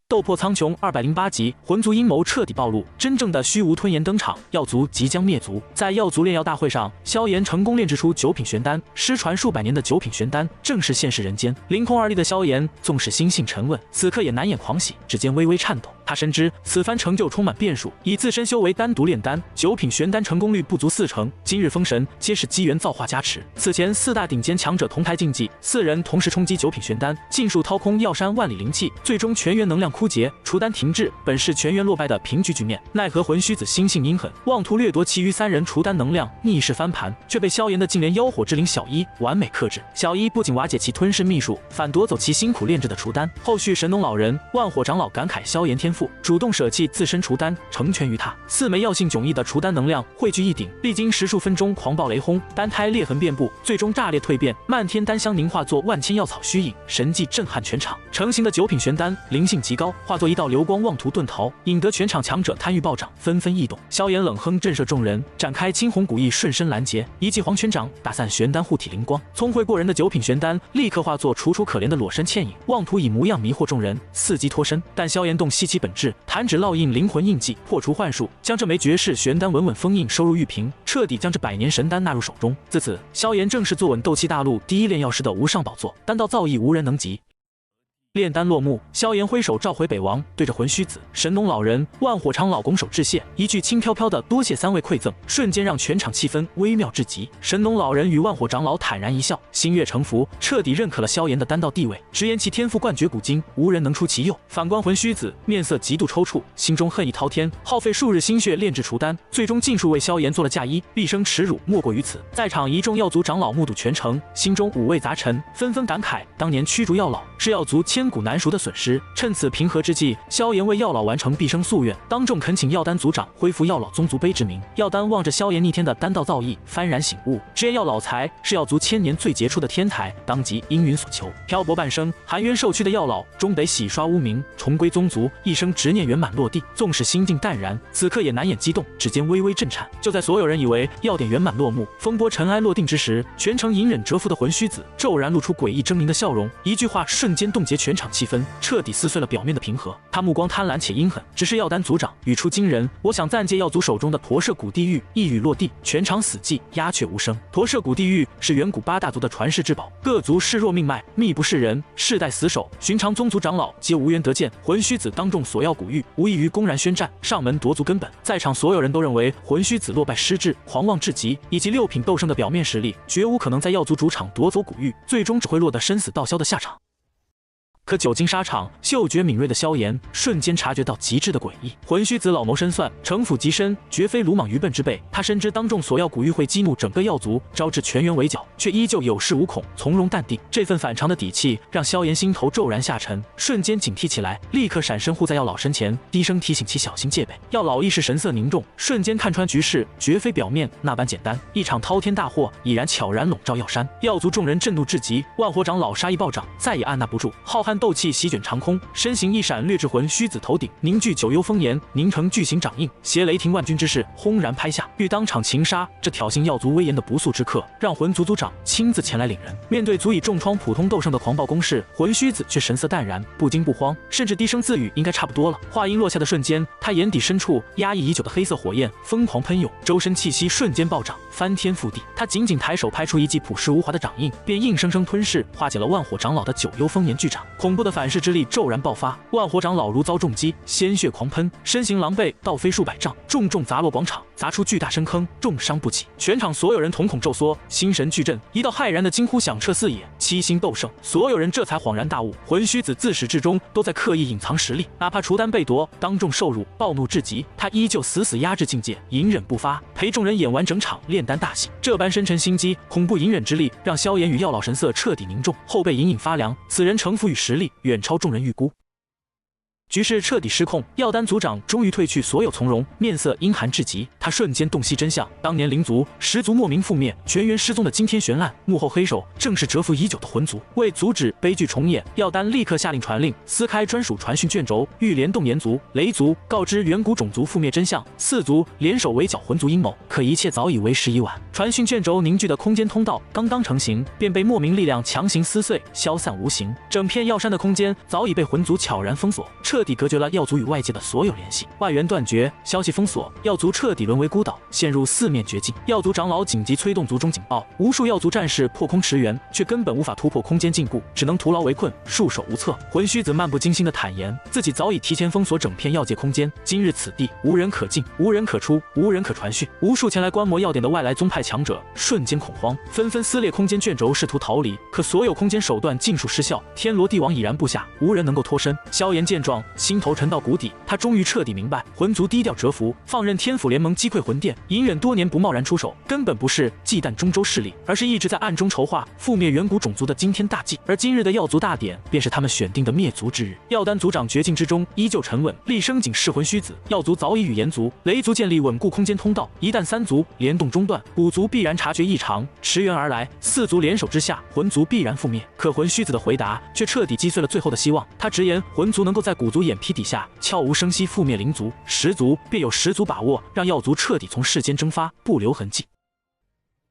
鬥破蒼穹208集，魂族陰謀徹底暴露，真正的虛無吞炎登場，藥族即將滅族。在药族煉藥大會上，蕭炎成功煉制出9品玄丹，失傳數百年的9品玄丹正式現世人間。凌空而立的蕭炎，縱使心性沉穩，此刻也難掩狂喜，指尖微微顫抖。他深知此番成就充滿變數，以自身修為單獨煉丹，9品玄丹成功率不足40%。今日封神皆是機缘造化加持。此前4大頂尖強者同台競技，4人同時衝擊9品玄丹，尽數掏空藥山萬里靈氣，最終全员能量枯竭，除丹停滞，本是全员落敗的平局局面。奈何魂虚子心性阴狠，妄图掠夺其余3人除丹能量，逆勢翻盤，卻被蕭炎的净莲妖火之靈小一完美克制。小一不僅瓦解其吞噬秘術，反奪走其辛苦煉制的除丹。後續神農老人、萬火長老感慨蕭炎天賦，主動捨棄自身除丹，成全於他。4枚藥性迥異的除丹能量匯聚一頂，歷經10數分鐘狂暴雷轟，丹胎裂痕遍布，最終炸裂蜕變，漫天丹香凝化作万千药草虛影，神迹震撼全場。成型的9品玄丹靈性極高，化作一道流光妄图遁逃，引得全場強者貪欲暴漲，紛紛異動。蕭炎冷哼震懾眾人，展開青紅古翼瞬身攔截，一記黃拳掌打散玄丹護體靈光。聰慧過人的9品玄丹立刻化作楚楚可憐的裸身倩影，妄圖以模樣迷惑眾人，伺機脫身。但蕭炎洞悉其本質，彈指烙印靈魂印記，破除幻術，將這枚絕世玄丹穩穩封印收入玉瓶，徹底將這百年神丹納入手中。自此，蕭炎正式坐穩鬥氣大陸第一煉藥師的無上寶座，丹道造詣無人能及。煉丹落幕，蕭炎揮手召回北王，對着魂虛子、神農老人、萬火長老拱手致謝，一句輕飄飄的多謝3位饋贈，瞬間讓全場氣氛微妙至極。神農老人與萬火長老坦然一笑，心悅誠服，徹底認可了蕭炎的丹道地位，直言其天賦冠絕古今，無人能出其右。反觀魂虛子，面色極度抽搐，心中恨意滔天，耗費數日心血煉制除丹，最終盡數為蕭炎做了嫁衣，畢生恥辱莫過於此。在場一眾藥族長老目睹全程，心中五味雜陳，紛紛感慨當年驅逐藥老是藥族千古難贖的損失。趁此平和之際，蕭炎為藥老完成畢生夙願，當眾懇請藥丹族長恢復藥老宗族碑之名。藥丹望着蕭炎逆天的丹道造詣，幡然醒悟，直言藥老才是药族千年最傑出的天才，當即因允所求。漂泊半生，含冤受屈的藥老終得洗刷污名，重歸宗族，一生執念圓滿落地。縱使心境淡然，此刻也難掩激動，指尖微微震顫。就在所有人以為藥典圓滿落幕，風波塵埃落定之時，全程隱忍蟄伏的魂虛子驟然露出詭異猙獰的笑容，一句話瞬間凍結全場氣氛，徹底撕碎了表面的平和。他目光貪婪且陰狠，只是藥丹族長語出驚人，我想暫借藥族手中的陀舍古地獄。一語落地，全場死寂，鴉雀無聲。陀舍古地獄是遠古8大族的傳世至寶，各族視若命脈，密不示人，世代死守，尋常宗族長老皆無緣得見。魂虛子當众索要古玉，無異於公然宣戰，上門奪族根本。在場所有人都認為魂虛子落敗失智，狂妄至極，以及6品鬥聖的表面實力，絕無可能在藥族主場奪走古玉，最終只會落得生死道消的下場。可久經沙場，嗅覺敏銳的蕭炎瞬間察覺到極致的詭異。魂虛子老謀深算，城府極深，絕非魯莽愚笨之輩。他深知當眾索要古玉會激怒整個藥族，招致全員圍剿，卻依舊有恃無恐，從容淡定。這份反常的底氣讓蕭炎心頭驟然下沉，瞬間警惕起來，立刻閃身護在藥老身前，低聲提醒其小心戒備。藥老亦是神色凝重，瞬間看穿局勢絕非表面那般簡單。一場滔天大禍已然悄然籠罩藥山，藥族眾人震怒至極，萬火長老殺意暴漲，再也按捺不住，浩瀚鬥氣席捲長空，身形一閃掠至魂虛子頭頂，凝聚九幽風炎，凝成巨型掌印，攜雷霆萬鈞之勢轟然拍下，欲當場擒殺這挑釁藥族威嚴的不速之客，讓魂族族長親自前來領人。面對足以重創普通鬥聖的狂暴攻勢，魂虛子卻神色淡然，不驚不慌，甚至低聲自語應該差不多了。話音落下的瞬間，他眼底深處壓抑已久的黑色火焰瘋狂噴湧，周身氣息瞬間暴漲，翻天覆地。他僅僅抬手拍出一記樸實無華的掌印，便硬生生吞噬化解了萬火長老的九幽風炎巨掌。恐怖的反噬之力骤然爆發，萬火長老如遭重擊，鮮血狂噴，身形狼狽，倒飛數百丈，重重砸落廣場，砸出巨大深坑，重傷不起。全場所有人瞳孔驟縮，心神俱震，一道駭然的驚呼響徹四野。七星鬥聖，所有人這才恍然大悟，魂虛子自始至終都在刻意隱藏實力，哪怕除丹被奪，當眾受辱，暴怒至極，他依舊死死壓制境界，隱忍不發，陪眾人演完整場煉丹大戲。這般深沉心機，恐怖隱忍之力，讓蕭炎與藥老神色徹底凝重，後背隱隱發涼。此人城府與實力遠超眾人預估。局勢徹底失控，藥丹族長終於褪去所有從容，面色陰寒至極。他瞬間洞悉真相，當年靈族、十族莫名覆滅，全員失蹤的驚天懸案，幕後黑手正是蟄伏已久的魂族。為阻止悲劇重演，藥丹立刻下令傳令，撕開專屬傳訊卷軸，欲聯動炎族、雷族，告知遠古種族覆滅真相。四族聯手圍剿魂族陰謀，可一切早已為時已晚。傳訊卷軸凝聚的空間通道剛剛成型，便被莫名力量強行撕碎，消散無形。整片藥山的空間早已被魂族悄然封鎖，徹徹底隔絕了耀族與外界的所有聯繫，外援斷絕，消息封鎖，耀族徹底淪為孤島，陷入四面絕境。耀族長老緊急催動族中警報，無數耀族戰士破空馳援，卻根本無法突破空間禁錮，只能徒勞圍困，束手無策。魂虛子漫不經心地坦言，自己早已提前封鎖整片耀界空間，今日此地無人可進，無人可出，無人可傳訊。無數前來觀摩耀典的外來宗派強者瞬間恐慌，紛紛撕裂空間卷軸，試圖逃離，可所有空間手段盡數失效，天羅地網已然布下，無人能夠脫身。蕭炎見狀，心頭沉到谷底，他終於徹底明白，魂族低調蟄伏，放任天府聯盟擊潰魂殿，隱忍多年不貿然出手，根本不是忌憚中州勢力，而是一直在暗中籌劃覆滅遠古種族的驚天大計。而今日的耀族大典，便是他們選定的滅族之日。耀丹族長絕境之中依舊沉穩，厲聲警示魂虛子，耀族早已與炎族、雷族建立穩固空間通道，一旦三族聯動中斷，古族必然察覺異常，馳援而來，四族聯手之下，魂族必然覆滅。可魂虛子的回答卻徹底擊碎了最後的希望，他直言魂族能夠在古族眼皮底下悄無聲息覆滅靈族、十族，便有十足把握讓耀族徹底從世間蒸發，不留痕跡。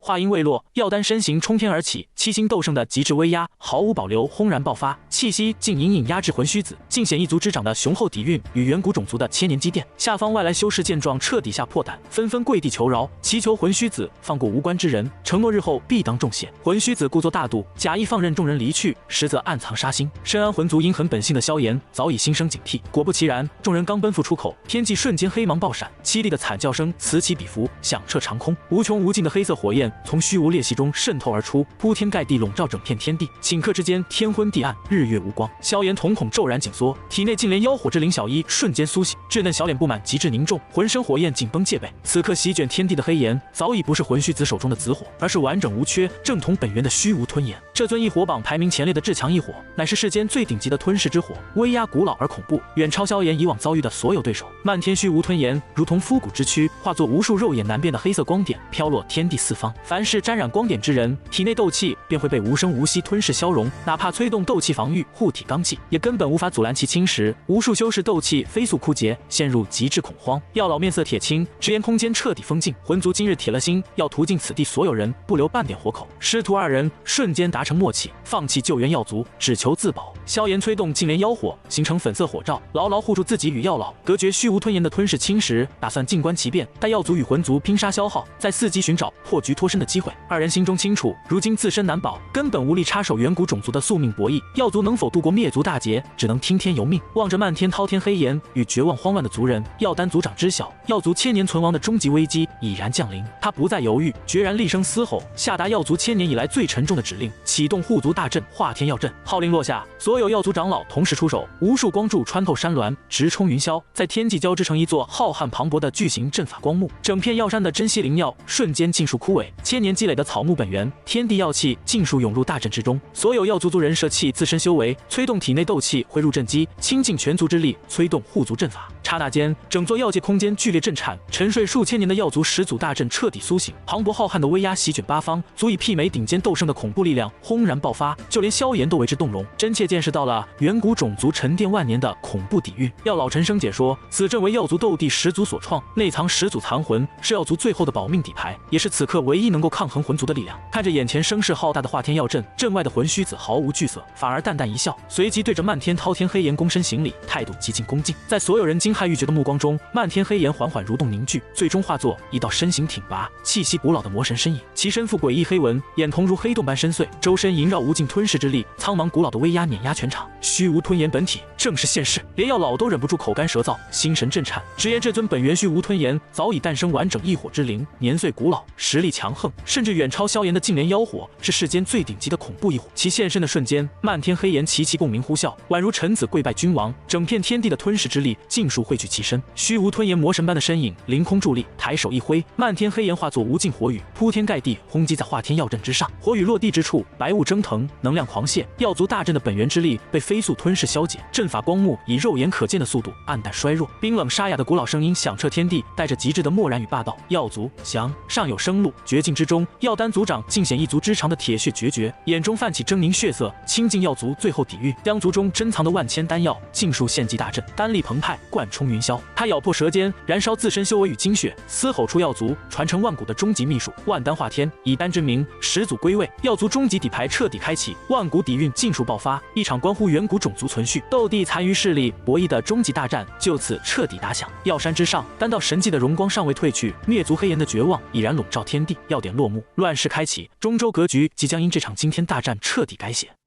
話音未落，耀丹身形冲天而起，七星鬥聖的極致威壓毫無保留轟然爆發，氣息竟隱隱壓制魂虛子，盡顯一族之長的雄厚底蘊與遠古種族的千年積澱。下方外來修士見狀，徹底嚇破膽，紛紛跪地求饒，祈求魂虛子放過無關之人，承諾日後必當重謝。魂虛子故作大度，假意放任眾人離去，實則暗藏殺心。深諳魂族陰狠本性的蕭炎早已心生警惕，果不其然，眾人剛奔赴出口，天際瞬間黑芒爆閃，凄厲的慘叫聲此起彼伏，響徹長空，無窮無盡的黑色火焰從虛無裂隙中滲透而出，鋪天蓋地籠罩整片天地。顷刻之間，天昏地暗，日月無光。蕭炎瞳孔驟然緊縮，體內淨蓮妖火之靈小一瞬間甦醒，稚嫩小臉布滿極致凝重，渾身火焰緊繃戒備。此刻席捲天地的黑炎，早已不是魂虛子手中的紫火，而是完整無缺、正統本源的虛無吞炎。這尊異火榜排名前列的至強異火，乃是世間最頂級的吞噬之火，威壓古老而恐怖，遠超蕭炎以往遭遇的所有對手。漫天虛無吞炎如同枯骨之軀，化作無數肉眼難辨的黑色光點，飄落天地四方。凡是沾染光點之人，體內鬥氣便會被無聲無息吞噬消融，哪怕催動鬥氣防禦護體罡氣，也根本無法阻攔其侵蝕。無數修士鬥氣飛速枯竭，陷入極致恐慌。藥老面色鐵青，直言空間徹底封禁，魂族今日鐵了心要屠盡此地所有人，不留半點活口。師徒二人瞬間達成默契，放棄救援耀族，只求自保。蕭炎催動淨蓮妖火，形成粉色火罩，牢牢護住自己與藥老，隔絕虛無吞炎的吞噬侵蝕，打算靜觀其變，待耀族與魂族拼殺消耗，再伺機尋找破局脫身的機會。二人心中清楚，如今自身難保，根本無力插手遠古種族的宿命博弈。耀族能否度過滅族大劫，只能聽天由命。望着漫天滔天黑炎與絕望慌亂的族人，耀丹族長知曉，耀族千年存亡的終極危機已然降臨。他不再猶豫，決然厲聲嘶吼，下達耀族千年以來最沉重的指令，啟動護族大陣化天耀陣。號令落下，所有耀族長老同時出手，無數光柱穿透山巒，直衝雲霄，在天際交織成一座浩瀚磅礴的巨型陣法光幕。整片藥山的珍稀靈藥瞬間盡數枯萎，千年積累的草木本源、天地耀氣盡數湧入大陣之中。所有耀族族人捨棄自身修為，催動體內鬥氣匯入陣機，傾盡全族之力催動護族陣法。剎那間，整座耀界空間劇烈震顫，沉睡數千年的耀族始祖大陣徹底甦醒，磅礴浩瀚的威壓席捲八方，足以媲美頂尖鬥聖的恐怖力量轟然爆發，就連蕭炎都為之動容，真切見識到了遠古種族沉澱萬年的恐怖底蘊。藥老沉聲解說，此陣為耀族鬥帝始祖所創，內藏始祖殘魂，是耀族最後的保命底牌，也是此刻唯一能夠抗衡魂族的力量。看着眼前声勢浩大的化天耀陣，陣外的魂虛子毫無懼色，反而淡淡一笑，隨即對着漫天滔天黑炎躬身行禮，態度極盡恭敬。在所有人驚骇欲絕的目光中，漫天黑炎緩緩蠕動凝聚，最終化作一道身形挺拔、氣息古老的魔神身影。其身負詭異黑紋，眼瞳如黑洞般深邃，周身縈繞無盡吞噬之力，蒼茫古老的威壓碾壓全場。虛無吞炎本體正是現世，連藥老都忍不住口乾舌燥，心神震顫，直言這尊本源虛無吞炎早已誕生完整異火之靈，年歲古老，實力強橫，甚至遠超蕭炎的淨蓮妖火，是世間最頂級的恐怖異火。其現身的瞬間，漫天黑炎齊齊共鳴呼嘯，宛如臣子跪拜君王，整片天地的吞噬之力盡數匯聚其身。虛無吞炎魔神般的身影凌空佇立，抬手一揮，漫天黑炎化作無盡火雨，鋪天蓋地轟擊在化天耀陣之上。火雨落地之處，白霧蒸騰，能量狂瀉，耀族大陣的本源之力被飛速吞噬消解，陣法光幕以肉眼可見的速度暗淡衰弱。冰冷沙啞的古老聲音響徹天地，帶着極致的漠然與霸道。耀族降，上有生路，絕境境之中，藥丹族長盡顯一族之長的鐵血絕絕，眼中泛起猙獰血色，傾盡藥族最後底蘊，將族中珍藏的萬千丹藥盡數獻祭大陣，丹力澎湃，貫衝雲霄。他咬破舌尖，燃燒自身修為與精血，嘶吼出藥族傳承萬古的終極秘術萬丹化天，以丹之名，始祖歸位，藥族終極底牌徹底開啟，萬古底蘊盡數爆發，一場關乎遠古種族存續、鬥帝殘餘勢力博弈的終極大戰就此徹底打響。藥山之上，丹道神迹的榮光尚未褪去，滅族黑炎的絕望已然籠罩天地。藥典落幕，亂世開啟，中州格局即將因這場驚天大戰徹底改寫。